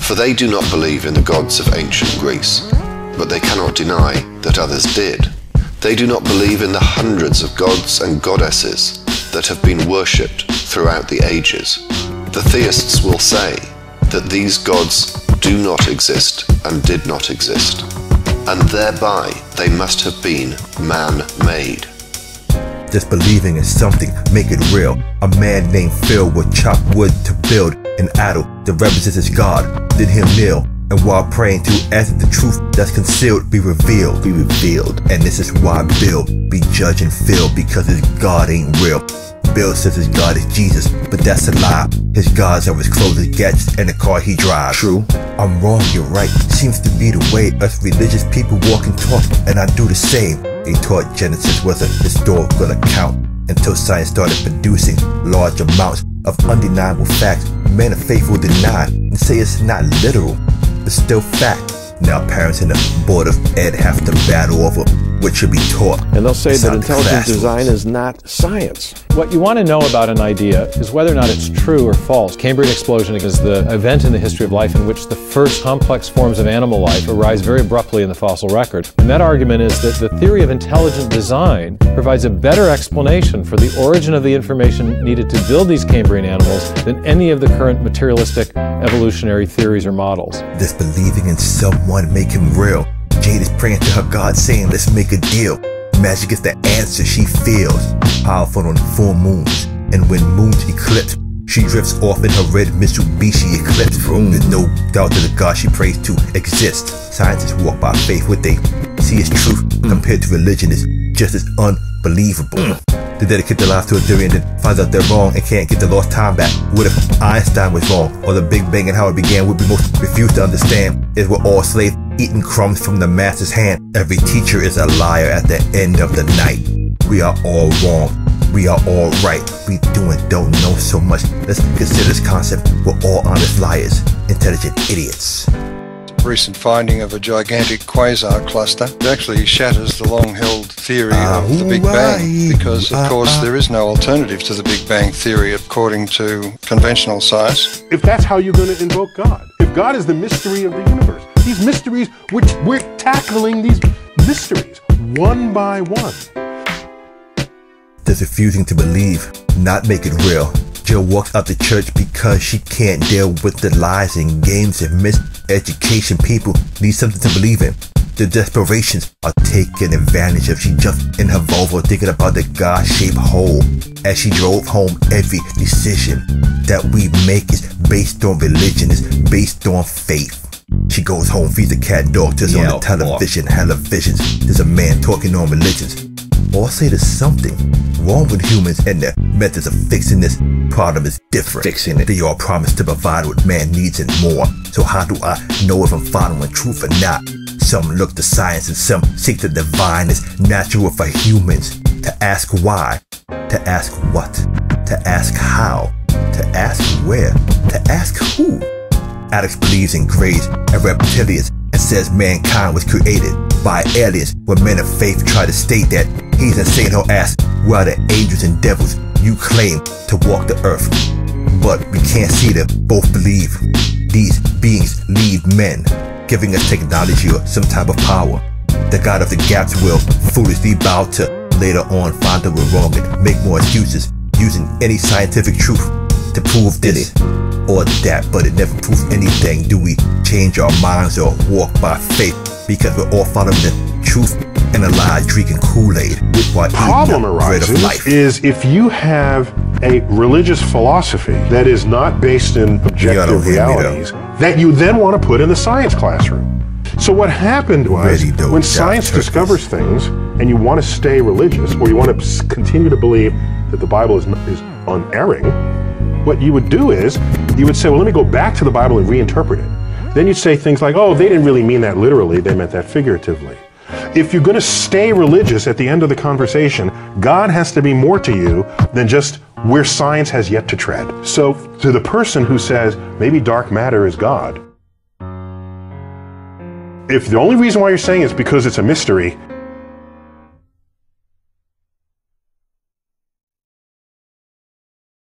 For they do not believe in the gods of ancient Greece, but they cannot deny that others did. They do not believe in the hundreds of gods and goddesses that have been worshipped throughout the ages. The theists will say that these gods do not exist and did not exist, and thereby they must have been man-made. Just believing in something, make it real. A man named Phil would chop wood to build an idol that represents his God, did him kneel, and while praying to ask that the truth that's concealed be revealed. And this is why Bill be judging Phil, because his God ain't real. Bill says his God is Jesus, but that's a lie. His gods are his clothes, his gadgets, and the car he drives. True. I'm wrong, you're right. Seems to be the way us religious people walk and talk, and I do the same. They taught Genesis was a historical account until science started producing large amounts of undeniable facts. Men of faith will deny and say it's not literal, but still fact. Now parents and the board of ed have to battle over what should be taught. And they'll say that intelligent design is not science. What you want to know about an idea is whether or not it's true or false. Cambrian explosion is the event in the history of life in which the first complex forms of animal life arise very abruptly in the fossil record. And that argument is that the theory of intelligent design provides a better explanation for the origin of the information needed to build these Cambrian animals than any of the current materialistic evolutionary theories or models. Disbelieving in someone make him real. Jade is praying to her God saying, let's make a deal. Magic is the answer she feels. Powerful on full moons, and when moons eclipse, she drifts off in her red Mitsubishi Eclipse. There's no doubt that the God she prays to exists. Scientists walk by faith. What they see as truth compared to religion is just as unbelievable. They dedicate their lives to a theory and then find out they're wrong and can't get the lost time back. What if Einstein was wrong, or the Big Bang and how it began would be most refused to understand? Is we're all slaves eating crumbs from the master's hand. Every teacher is a liar at the end of the night. We are all wrong. We are all right. We do and don't know so much. Let's consider this concept. We're all honest liars, intelligent idiots. Recent finding of a gigantic quasar cluster. It actually shatters the long-held theory of the Big Bang, because of course there is no alternative to the Big Bang theory according to conventional science. If that's how you're going to invoke God, if God is the mystery of the universe, these mysteries, which we're tackling these mysteries one by one. Just refusing to believe, not make it real. Jill walks out the church because she can't deal with the lies and games and miseducation. People need something to believe in. The desperations are taken advantage of. She jumped in her Volvo thinking about the God-shaped hole. As she drove home, every decision that we make is based on religion, is based on faith. She goes home, feeds the cat and dog, just on the television, hella visions. There's a man talking on religions. All say there's something wrong with humans and their methods of fixing this problem is different. They all promise to provide what man needs and more. So how do I know if I'm following truth or not? Some look to science and some seek the divine. It's natural for humans to ask why, to ask what, to ask how, to ask where, to ask who. Alex believes in grays and reptilians and says mankind was created by aliens, when men of faith try to state that. He's insane. He'll ask, where are the angels and devils you claim to walk the earth? But we can't see them. Both believe these beings leave men, giving us technology or some type of power. The God of the gaps will foolishly bow to later on find that we're wrong and make more excuses, using any scientific truth to prove this or that, but it never proves anything. Do we change our minds or walk by faith? Because we're all following the truth and a lie, drinking Kool-Aid. The problem arises is if you have a religious philosophy that is not based in objective realities, that you then want to put in the science classroom. So what happened was, when science discovers things and you want to stay religious, or you want to continue to believe that the Bible is unerring, what you would do is, you would say, well, let me go back to the Bible and reinterpret it. Then you'd say things like, oh, they didn't really mean that literally, they meant that figuratively. If you're going to stay religious at the end of the conversation, God has to be more to you than just where science has yet to tread. So to the person who says, maybe dark matter is God, if the only reason why you're saying it's because it's a mystery,